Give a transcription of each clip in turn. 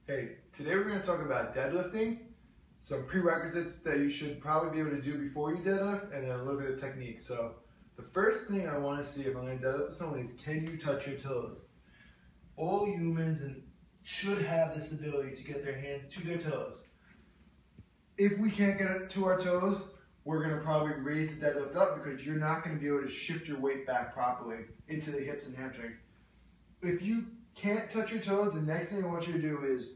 Hey, today we're going to talk about deadlifting, some prerequisites that you should probably be able to do before you deadlift, and then a little bit of technique. So the first thing I want to see if I'm going to deadlift with someone is, can you touch your toes? All humans should have this ability to get their hands to their toes. If we can't get it to our toes, we're going to probably raise the deadlift up because you're not going to be able to shift your weight back properly into the hips and hamstring. If you can't touch your toes, the next thing I want you to do is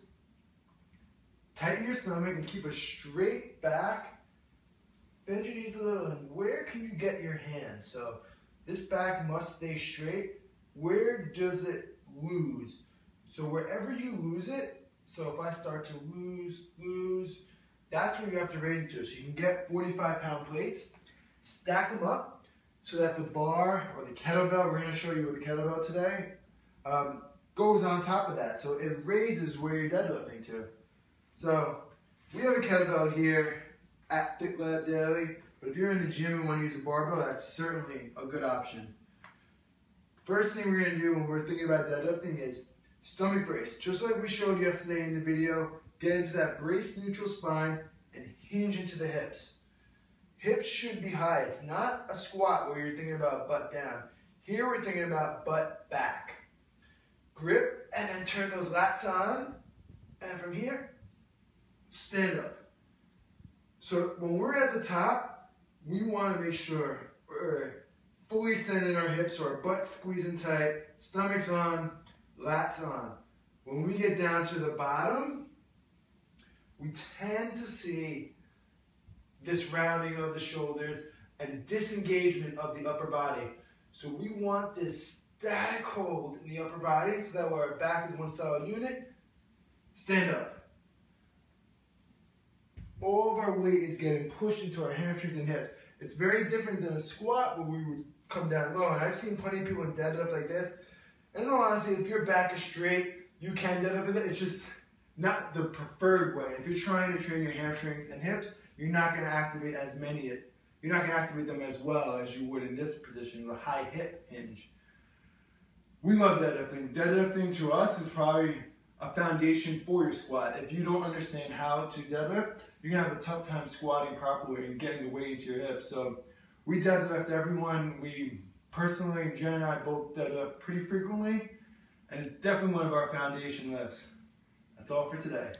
tighten your stomach and keep a straight back. Bend your knees a little, and where can you get your hands? So this back must stay straight. Where does it lose? So wherever you lose it, so if I start to lose, that's where you have to raise it to. So you can get 45-pound plates, stack them up so that the bar or the kettlebell, we're going to show you with the kettlebell today, goes on top of that. So it raises where you're deadlifting to. So we have a kettlebell here at Fit Lab Daily, but if you're in the gym and want to use a barbell, that's certainly a good option. First thing we're going to do when we're thinking about deadlifting is stomach brace. Just like we showed yesterday in the video, get into that brace neutral spine and hinge into the hips. Hips should be high. It's not a squat where you're thinking about butt down. Here we're thinking about butt back. Grip and then turn those lats on, and from here, stand up. So when we're at the top, we want to make sure we're fully extending our hips, so our butt's squeezing tight, stomach's on, lats on. When we get down to the bottom, we tend to see this rounding of the shoulders and disengagement of the upper body. So we want this static hold in the upper body so that our back is one solid unit. Stand up. All of our weight is getting pushed into our hamstrings and hips. It's very different than a squat where we would come down low. And I've seen plenty of people deadlift like this. And in all honesty, if your back is straight, you can deadlift with it. It's just not the preferred way. If you're trying to train your hamstrings and hips, you're not going to activate you're not going to activate them as well as you would in this position, the high hip hinge. We love deadlifting. Deadlifting to us is probably a foundation for your squat. If you don't understand how to deadlift, you're going to have a tough time squatting properly and getting the weight into your hips. So we deadlift everyone. We personally, Jen and I both deadlift pretty frequently, and it's definitely one of our foundation lifts. That's all for today.